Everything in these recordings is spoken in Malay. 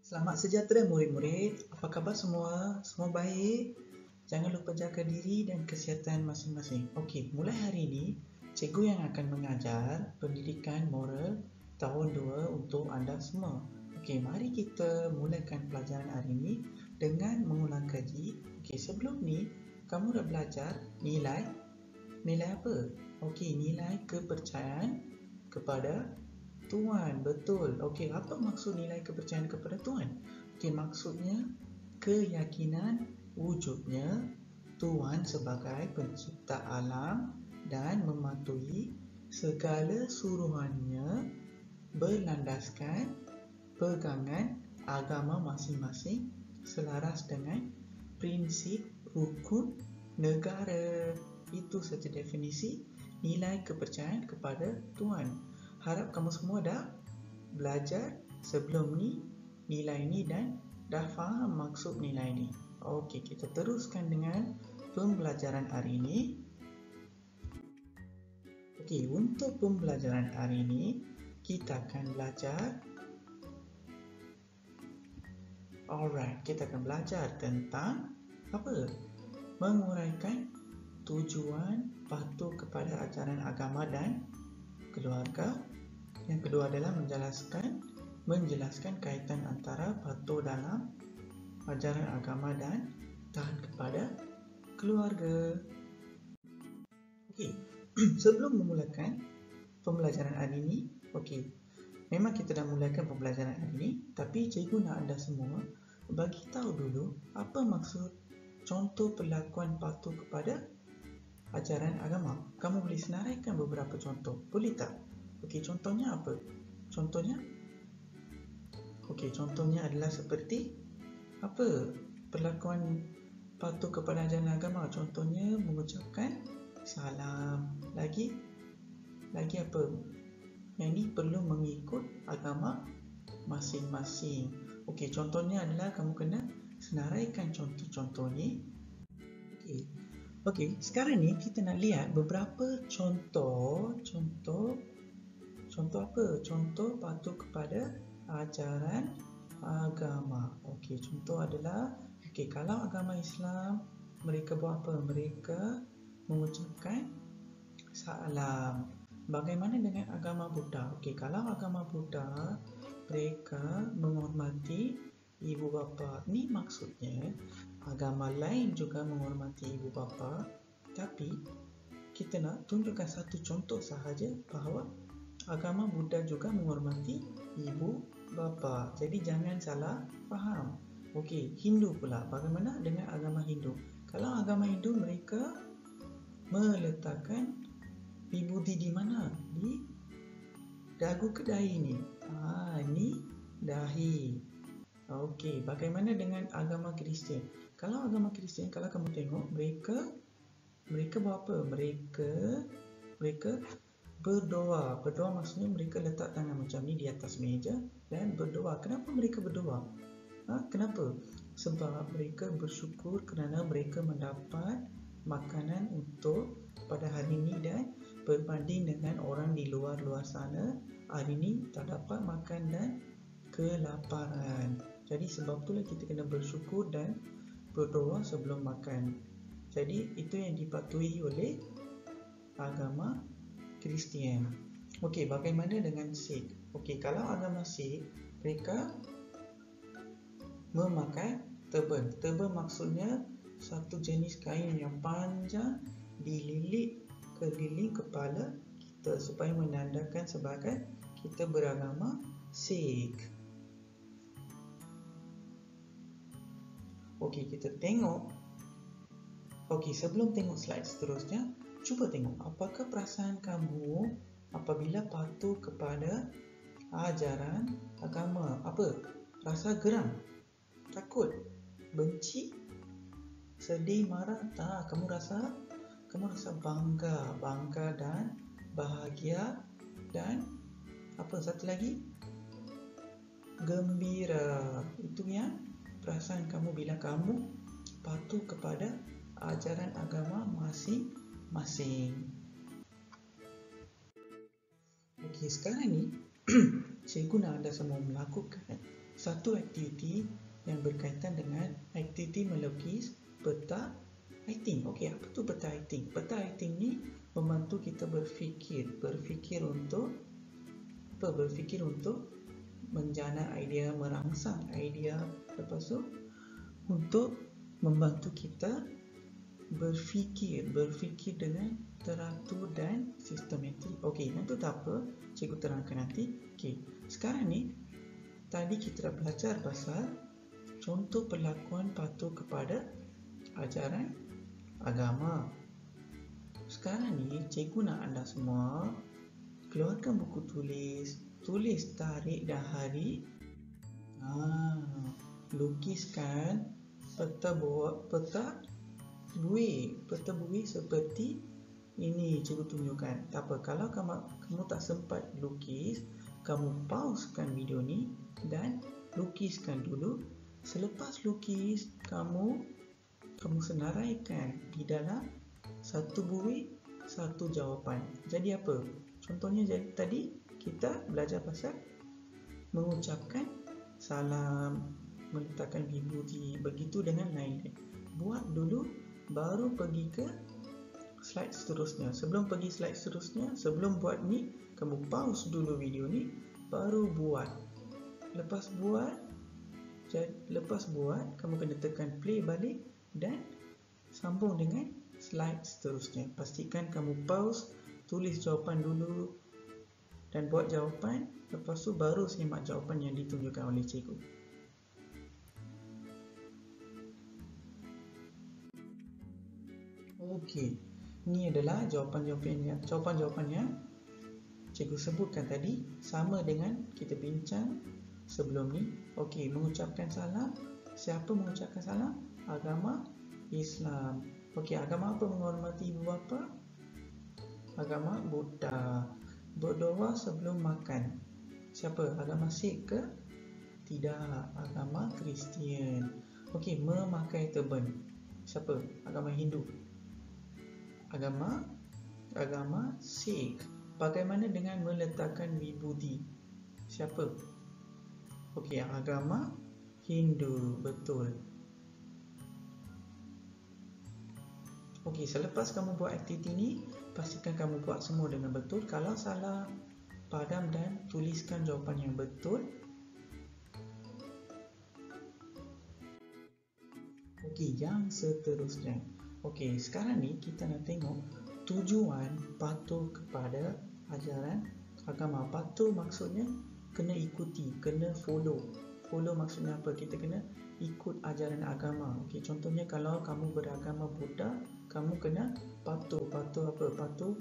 Selamat sejahtera murid-murid. Apa khabar semua? Semua baik? Jangan lupa jaga diri dan kesihatan masing-masing. Okey, mulai hari ini, cikgu yang akan mengajar pendidikan moral tahun 2 untuk anda semua. Okey, mari kita mulakan pelajaran hari ini dengan mengulang kaji. Okey, sebelum ni, kamu dah belajar nilai apa? Okey, nilai kepercayaan kepada Tuhan, betul. Okey, apa maksud nilai kepercayaan kepada Tuhan? Okey, maksudnya keyakinan wujudnya Tuhan sebagai pencipta alam dan mematuhi segala suruhannya berlandaskan pegangan agama masing-masing selaras dengan prinsip rukun negara. Itu saja definisi nilai kepercayaan kepada Tuhan. Harap kamu semua dah belajar sebelum ni nilai ni dan dah faham maksud nilai ni. Okey, kita teruskan dengan pembelajaran hari ini. Okey, untuk pembelajaran hari ini kita akan belajar kita akan belajar tentang apa? Menguraikan tujuan patuh kepada ajaran agama dan keluarga. Yang kedua adalah menjelaskan kaitan antara patuh dalam ajaran agama dan taat kepada keluarga. Okey, sebelum memulakan pembelajaran hari ini, okey, memang kita dah mulakan pembelajaran hari ini, tapi cikgu nak anda semua bagi tahu dulu apa maksud contoh perlakuan patuh kepada ajaran agama. Kamu boleh senaraikan beberapa contoh, boleh tak? Okey, contohnya apa? Contohnya adalah seperti apa? Perlakuan patuh kepada ajaran agama. Contohnya mengucapkan salam. Lagi apa? Yang ini perlu mengikut agama masing-masing. Okey, contohnya adalah kamu kena senaraikan contoh-contoh ni. Okey, sekarang ni kita nak lihat beberapa contoh apa? Contoh patuh kepada ajaran agama. Okey, contoh adalah kalau agama Islam mereka buat apa? Mereka mengucapkan salam. Bagaimana dengan agama Buddha? Okey, kalau agama Buddha mereka menghormati ibu bapa. Ni maksudnya agama lain juga menghormati ibu bapa, tapi kita nak tunjukkan satu contoh sahaja bahawa agama Buddha juga menghormati ibu bapa. Jadi jangan salah faham. Okey, Hindu pula. Bagaimana dengan agama Hindu? Kalau agama Hindu mereka meletakkan vibhuti di mana? Di dagu ke dahi ni. Ni dahi. Okey, bagaimana dengan agama Kristian? Kalau agama Kristian, kalau kamu tengok mereka buat apa? Mereka berdoa. Berdoa maksudnya mereka letak tangan macam ni di atas meja dan berdoa. Kenapa mereka berdoa? Kenapa? Sebab mereka bersyukur kerana mereka mendapat makanan untuk pada hari ini dan berbanding dengan orang di luar sana, hari ini tak dapat makan dan kelaparan. Jadi sebab itulah kita kena bersyukur dan berdoa sebelum makan. Jadi itu yang dipatuhi oleh agama Kristian. Okey, bagaimana dengan Sikh? Okey, kalau agama Sikh mereka memakai turban. Turban maksudnya satu jenis kain yang panjang dililit keliling kepala kita supaya menandakan sebagai kita beragama Sikh. Okey, kita tengok. Okey, sebelum tengok slide seterusnya, cuba tengok apakah perasaan kamu apabila patuh kepada ajaran agama. Apa? Rasa geram, takut, benci, sedih, marah? Tak, kamu rasa bangga dan bahagia dan apa satu lagi? Gembira. Itu yang perasaan kamu bila kamu patuh kepada ajaran agama masing-masing. Okey, sekarang ni cikgu nak anda semua melakukan satu aktiviti yang berkaitan dengan aktiviti melukis peta lighting. Okey, apa tu peta lighting? Peta lighting ni membantu kita berfikir untuk menjana idea, merangsang idea, lepas tu untuk membantu kita berfikir dengan teratur dan sistematik. Okey, itu tak apa, cikgu terangkan nanti. Okey, sekarang ni tadi kita dah belajar pasal contoh perlakuan patuh kepada ajaran agama. Sekarang ni cikgu nak anda semua keluarkan buku tulis tarikh dan hari, lukiskan peta buih seperti ini cikgu tunjukkan. Tak apa, kalau kamu tak sempat lukis, kamu pausekan video ni dan lukiskan dulu. Selepas lukis, kamu senaraikan di dalam satu buih, satu jawapan. Jadi apa? Contohnya tadi kita belajar pasal mengucapkan salam, meletakkan vibhuti, begitu dengan lain-lain. Buat dulu, baru pergi ke slide seterusnya. Sebelum pergi slide seterusnya, sebelum buat ni, kamu pause dulu video ni, baru buat. Lepas buat, kamu kena tekan play balik dan sambung dengan slide seterusnya. Pastikan kamu pause, tulis jawapan dulu dan buat jawapan. Lepas tu baru simak jawapan yang ditunjukkan oleh cikgu. Okey, ini adalah jawapan-jawapan yang cikgu sebutkan tadi, sama dengan kita bincang sebelum ni. Okey, mengucapkan salam. Siapa mengucapkan salam? Agama Islam. Okey, agama apa menghormati ibu bapa? Agama Buddha. Berdoa sebelum makan. Siapa? Agama Sikh ke? Tidak, agama Kristian. Okey, memakai turban. Siapa? Agama Hindu. Agama Sikh. Bagaimana dengan meletakkan vibhuti? Siapa? Okey, agama Hindu, betul. Okey, selepas kamu buat aktiviti ni, pastikan kamu buat semua dengan betul. Kalau salah, padam dan tuliskan jawapan yang betul. Okey, yang seterusnya. Okey, sekarang ni kita nak tengok tujuan patuh kepada ajaran agama. Patuh maksudnya kena ikuti, kena follow. Follow maksudnya apa? Kita kena ikut ajaran agama. Okey, contohnya kalau kamu beragama Buddha, kamu kena patuh. Patuh apa? Patuh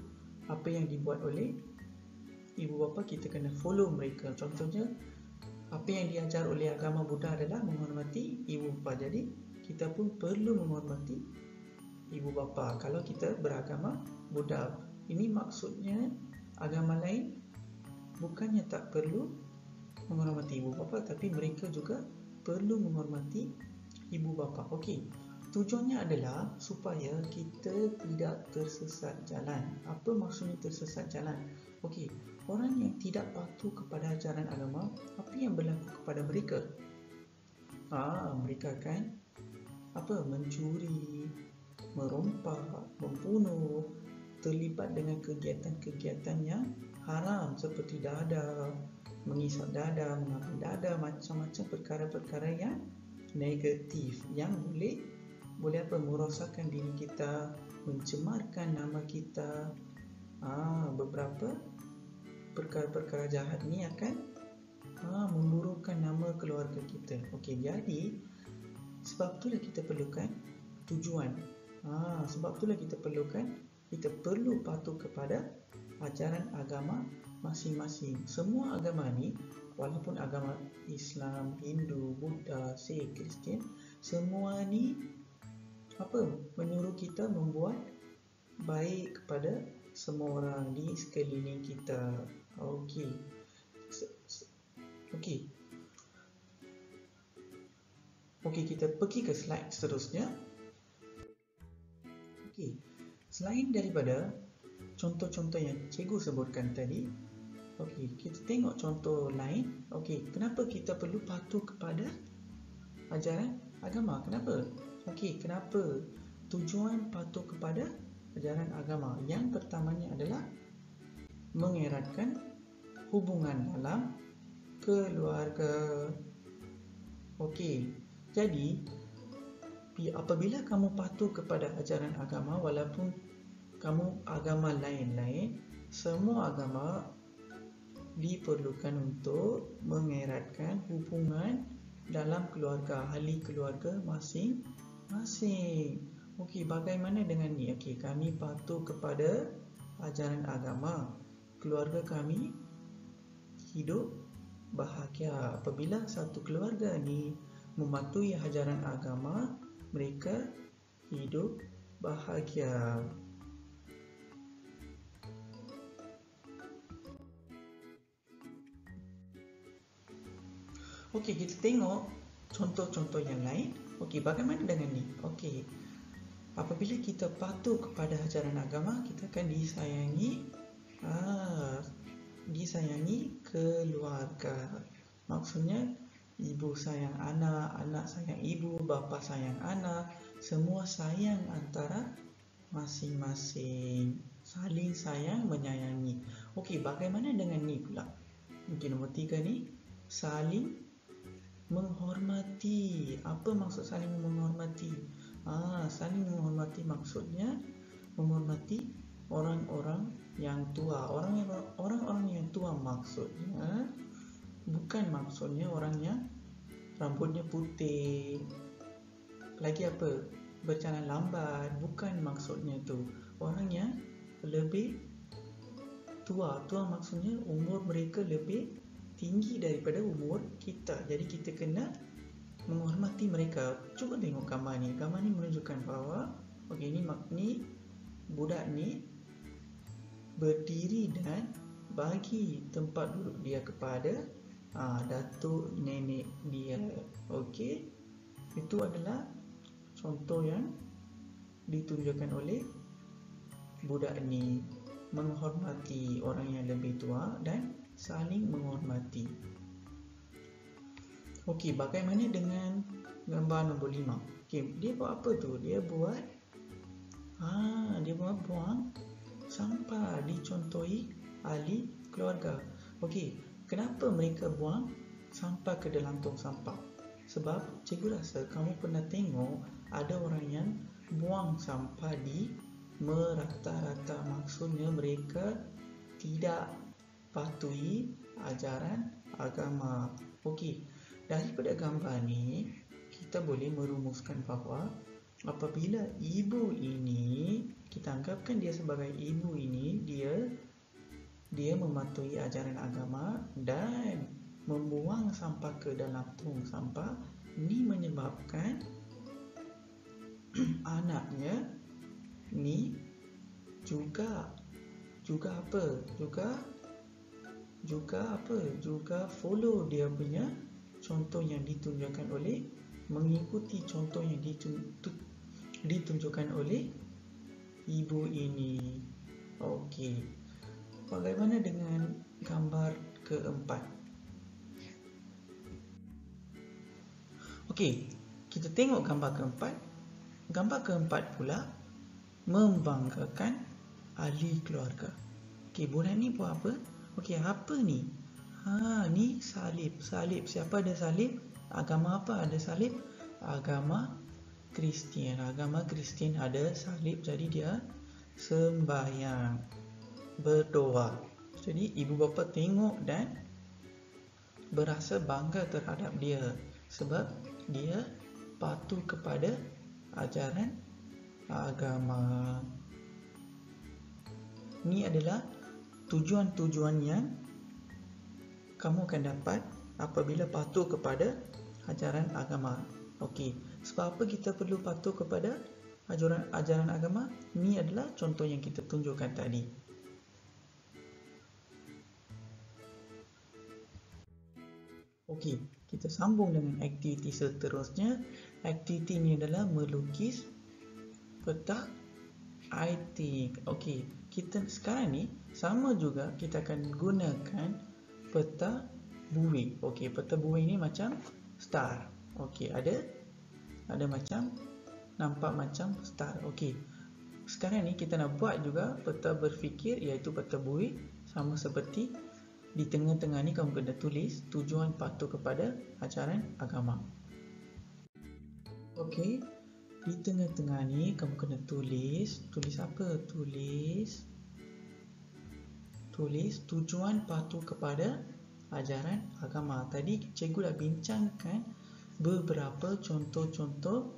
apa yang dibuat oleh ibu bapa, kita kena follow mereka. Contohnya apa yang diajar oleh agama Buddha adalah menghormati ibu bapa. Jadi kita pun perlu menghormati ibu bapa kalau kita beragama Buddha. Ini maksudnya agama lain bukannya tak perlu menghormati ibu bapa, tapi mereka juga perlu menghormati ibu bapa. Okey, tujuannya adalah supaya kita tidak tersesat jalan. Apa maksudnya tersesat jalan? Okey, orang yang tidak patuh kepada ajaran agama, apa yang berlaku kepada mereka? Mereka akan mencuri, merompak, membunuh, terlibat dengan kegiatan-kegiatan yang haram seperti dadah, mengisap dadah, mengambil dadah, macam-macam perkara-perkara yang negatif yang boleh merosakkan diri kita, mencemarkan nama kita. Beberapa perkara-perkara jahat ni akan memburukkan nama keluarga kita. Okey, jadi sebab itulah kita perlukan tujuan. Sebab itulah kita perlu patuh kepada ajaran agama masing-masing. Semua agama ni, walaupun agama Islam, Hindu, Buddha, Sikh, Kristian, semua ni menyuruh kita membuat baik kepada semua orang di sekeliling kita. Okey. Okey, kita pergi ke slide seterusnya. Okey, selain daripada contoh-contoh yang cikgu sebutkan tadi, Okey, kita tengok contoh lain. Okey, kenapa kita perlu patuh kepada ajaran agama? Kenapa? Okey, kenapa tujuan patuh kepada ajaran agama? Yang pertamanya adalah mengeratkan hubungan dalam keluarga. Okey, jadi apabila kamu patuh kepada ajaran agama, walaupun kamu agama lain-lain, semua agama diperlukan untuk mengeratkan hubungan dalam keluarga, ahli keluarga masing-masing. Okey, bagaimana dengan ni? Okey, kami patuh kepada ajaran agama. Keluarga kami hidup bahagia. Apabila satu keluarga ni mematuhi ajaran agama, mereka hidup bahagia. Okey, kita tengok contoh-contoh yang lain. Okey, bagaimana dengan ni? Okey, apabila kita patuh kepada ajaran agama, kita akan disayangi keluarga. Maksudnya ibu sayang anak, anak sayang ibu, bapa sayang anak, semua sayang antara masing-masing, saling sayang menyayangi. Okey, bagaimana dengan ni pula? Okey, nombor 3 ni, saling menghormati. Apa maksud saling menghormati? Saling menghormati maksudnya menghormati orang-orang yang tua. Orang-orang yang tua maksudnya bukan maksudnya orang yang rambutnya putih, lagi apa, berjalan lambat. Bukan maksudnya tu. Orang yang lebih tua. Tua maksudnya umur mereka lebih tinggi daripada umur kita. Jadi kita kena menghormati mereka. Cuba tengok gambar ni. Gambar ni menunjukkan bahawa okey, ni budak ni berdiri dan bagi tempat duduk dia kepada datuk nenek dia. Okey, itu adalah contoh yang ditunjukkan oleh budak ni, menghormati orang yang lebih tua dan saling menghormati. Okey, bagaimana dengan gambar nombor 5? Okey, dia buat apa tu? Dia buat buang sampah, dicontohi ahli keluarga. Okey, kenapa mereka buang sampah ke dalam tong sampah? Sebab cikgu rasa kamu pernah tengok ada orang yang buang sampah di merata-rata. Maksudnya mereka tidak patuhi ajaran agama. Okey, daripada gambar ni kita boleh merumuskan bahawa apabila ibu ini, kita anggapkan dia sebagai ibu ini, dia mematuhi ajaran agama dan membuang sampah ke dalam tong sampah, ini menyebabkan anaknya ni juga follow dia punya contoh yang ditunjukkan oleh, mengikuti contoh yang ditunjukkan oleh ibu ini. Okey, bagaimana dengan gambar keempat? Okey, kita tengok gambar keempat. Gambar keempat pula membanggakan ahli keluarga. Okey, budak ni buat apa? Okey, apa ni? Ni salib. Siapa ada salib? Agama apa ada salib? Agama Kristian. Agama Kristian ada salib, jadi dia sembahyang, berdoa. Jadi ibu bapa tengok dan berasa bangga terhadap dia sebab dia patuh kepada ajaran agama. Ini adalah tujuan-tujuan yang kamu akan dapat apabila patuh kepada ajaran agama. Okey, sebab apa kita perlu patuh kepada ajaran agama? Ini adalah contoh yang kita tunjukkan tadi. Okey, kita sambung dengan aktiviti seterusnya. Aktiviti ini adalah melukis petak I think. Okey, kita sekarang ni sama juga kita akan gunakan peta buih. Okey, peta buih ni macam star. Okey, ada macam nampak macam star. Okey. Sekarang ni kita nak buat juga peta berfikir iaitu peta buih, sama seperti di tengah-tengah ni kamu kena tulis tujuan patuh kepada ajaran agama. Okey, di tengah-tengah ni kamu kena tulis apa? Tulis tujuan patuh kepada ajaran agama. Tadi cikgu dah bincangkan beberapa contoh-contoh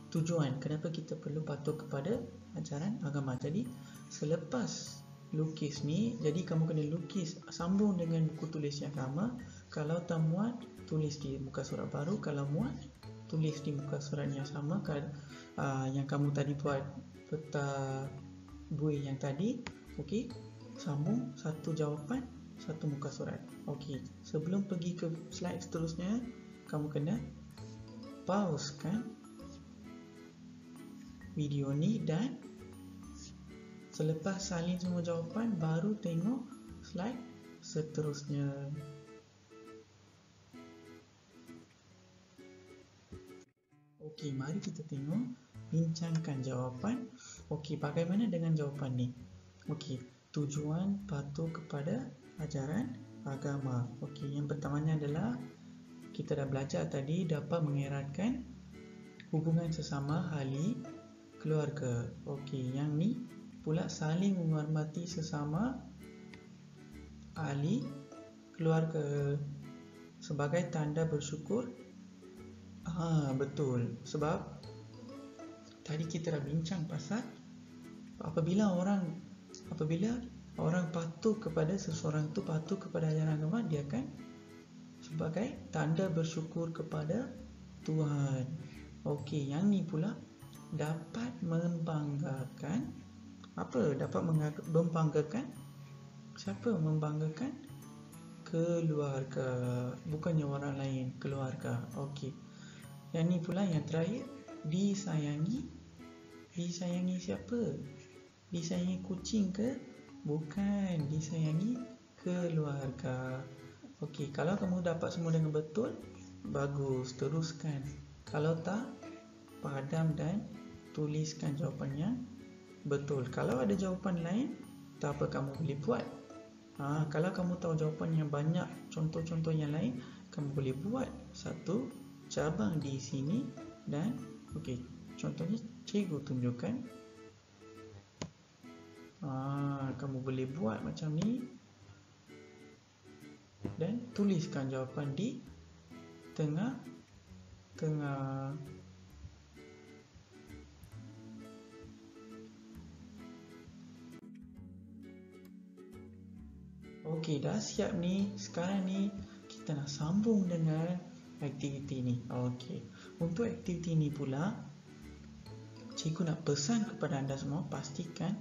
tujuan kenapa kita perlu patuh kepada ajaran agama. Jadi selepas lukis ni, jadi kamu kena lukis sambung dengan buku tulis yang sama. Kalau tak muat, tulis di muka surat baru. Kalau muat, tulis di muka surat yang sama yang kamu tadi buat peta buih yang tadi. Okey, sambung satu jawapan, satu muka surat. Okey, sebelum pergi ke slide seterusnya, kamu kena pausekan video ni dan selepas salin semua jawapan baru tengok slide seterusnya. Okey, mari kita tengok bincangkan jawapan. Okey, bagaimana dengan jawapan ni? Okey, tujuan patuh kepada ajaran agama. Okey, yang pertamanya adalah kita dah belajar tadi dapat mengeratkan hubungan sesama ahli keluarga. Okey, yang ni pula saling menghormati sesama ahli keluarga sebagai tanda bersyukur. Betul, sebab tadi kita dah bincang pasal apabila orang patuh kepada seseorang tu patuh kepada ajaran agama, dia akan sebagai tanda bersyukur kepada Tuhan. Okey, yang ni pula dapat membanggakan apa? Dapat membanggakan siapa? Membanggakan keluarga, bukannya orang lain, keluarga. Okey. Yang ni pula yang terakhir, disayangi siapa? Disayangi kucing ke? Bukan, disayangi keluarga. Okey, kalau kamu dapat semua dengan betul, bagus, teruskan. Kalau tak, padam dan tuliskan jawapannya betul. Kalau ada jawapan lain, tak apa, kamu boleh buat. Kalau kamu tahu jawapan yang banyak, contoh-contoh yang lain, kamu boleh buat satu cabang di sini dan okey, contohnya cikgu tunjukkan. Kamu boleh buat macam ni dan tuliskan jawapan di tengah-tengah. Okey, dah siap ni. Sekarang ni kita nak sambung dengan aktiviti ni. Okey, untuk aktiviti ni pula cikgu nak pesan kepada anda semua, pastikan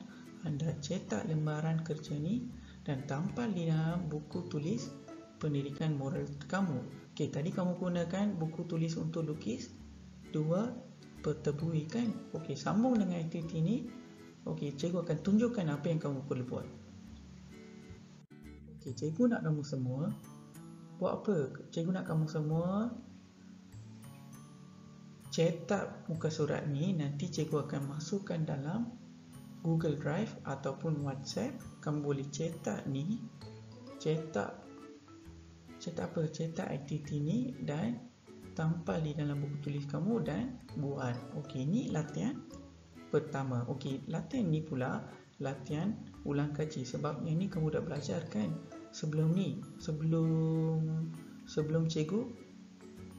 anda cetak lembaran kerja ni dan tampal di dalam buku tulis pendidikan moral kamu. Okey, tadi kamu gunakan buku tulis untuk lukis 2 peta buih kan? Okey, sambung dengan aktiviti ni. Okey, cikgu akan tunjukkan apa yang kamu perlu buat. Okey, cikgu nak kamu semua buat apa? Cikgu nak kamu semua cetak muka surat ni. Nanti cikgu akan masukkan dalam Google Drive ataupun WhatsApp. Kamu boleh cetak ni, cetak apa? Cetak aktiviti ni dan tampal di dalam buku tulis kamu dan buat. Okey, ni latihan pertama. Okey, latihan ni pula latihan ulang kaji, sebab yang ni kamu dah belajar kan sebelum ni, sebelum cikgu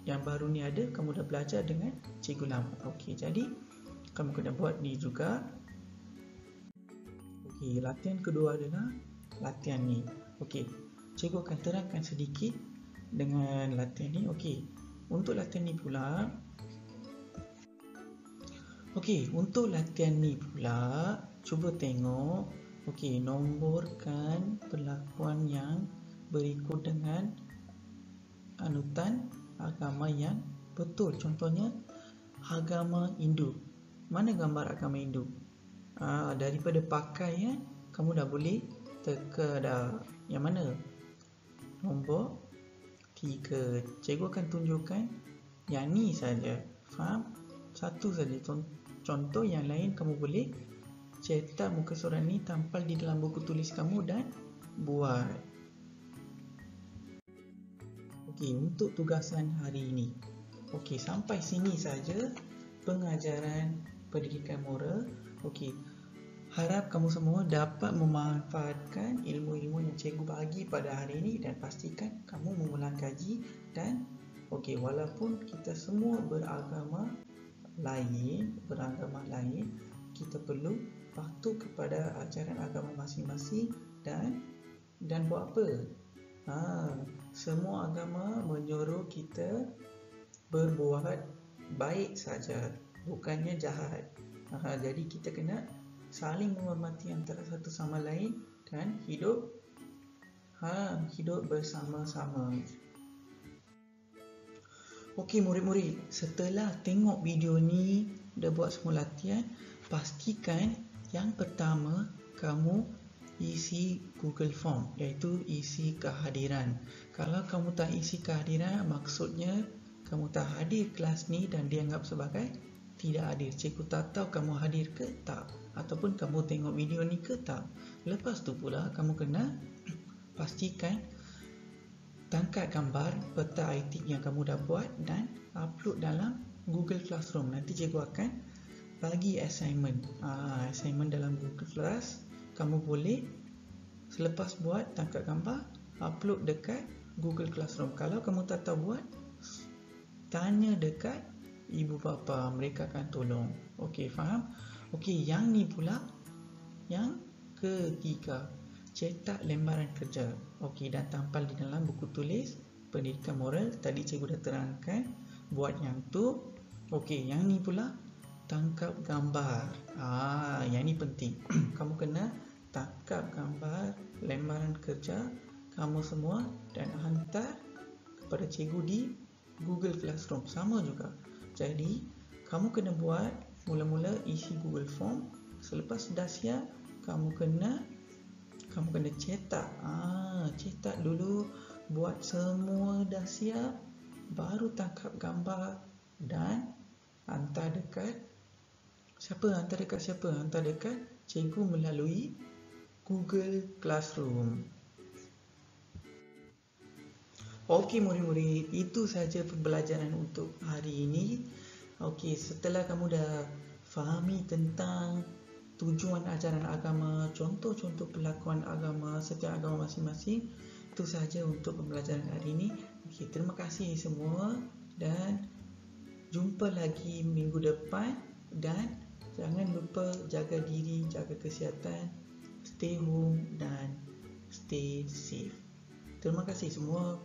yang baru ni ada, kamu dah belajar dengan cikgu lama. Okey, jadi kamu kena buat ni juga. Okey, latihan kedua adalah latihan ni. Okey, cikgu akan terangkan sedikit dengan latihan ni. Okey, untuk latihan ni pula, cuba tengok. Okey, nomborkan perlakuan yang berikut dengan anutan agama yang betul. Contohnya agama Hindu. Mana gambar agama Hindu? Daripada pakaian kamu dah boleh teka dah. Yang mana? Nombor 3. Cikgu akan tunjukkan yang ni saja. Faham? Satu saja contoh, yang lain kamu boleh cetak muka surat ni, tampal di dalam buku tulis kamu dan buat. Okey, untuk tugasan hari ini. Okey, sampai sini saja pengajaran pendidikan moral. Okey, harap kamu semua dapat memanfaatkan ilmu-ilmu yang cikgu bagi pada hari ini dan pastikan kamu mengulang kaji. Dan okey, walaupun kita semua beragama lain, kita perlu patuh kepada ajaran agama masing-masing dan buat apa? Semua agama menyuruh kita berbuat baik saja, bukannya jahat. Jadi kita kena saling menghormati antara satu sama lain dan hidup bersama-sama. Okey murid-murid, setelah tengok video ni, dah buat semua latihan, pastikan yang pertama kamu isi Google Form, iaitu isi kehadiran. Kalau kamu tak isi kehadiran, maksudnya kamu tak hadir kelas ni dan dianggap sebagai tidak hadir. Cikgu tak tahu kamu hadir ke tak, ataupun kamu tengok video ni ke tak. Lepas tu pula kamu kena pastikan tangkap gambar peta IT yang kamu dah buat dan upload dalam Google Classroom. Nanti cikgu akan bagi assignment dalam Google Class. Kamu boleh selepas buat tangkap gambar, upload dekat Google Classroom. Kalau kamu tak tahu buat, tanya dekat ibu bapa, mereka akan tolong. Okey, faham? Okey, yang ni pula yang ketiga, cetak lembaran kerja. Okey, dan tampal di dalam buku tulis pendidikan moral. Tadi cikgu dah terangkan buat yang tu. Okey, yang ni pula tangkap gambar. Yang ni penting. Kamu kena tangkap gambar lembaran kerja kamu semua dan hantar kepada cikgu di Google Classroom. Sama juga. Jadi, kamu kena buat mula-mula isi Google Form. Selepas dah siap, kamu kena cetak. Cetak dulu, buat semua dah siap, baru tangkap gambar dan hantar dekat siapa? Hantar dekat cikgu melalui Google Classroom. Okey murid-murid, itu saja pembelajaran untuk hari ini. Okey, setelah kamu dah fahami tentang tujuan ajaran agama, contoh-contoh pelakuan agama setiap agama masing-masing, itu saja untuk pembelajaran hari ini. Okey, terima kasih semua dan jumpa lagi minggu depan, dan jangan lupa jaga diri, jaga kesihatan, stay home dan stay safe. Terima kasih semua.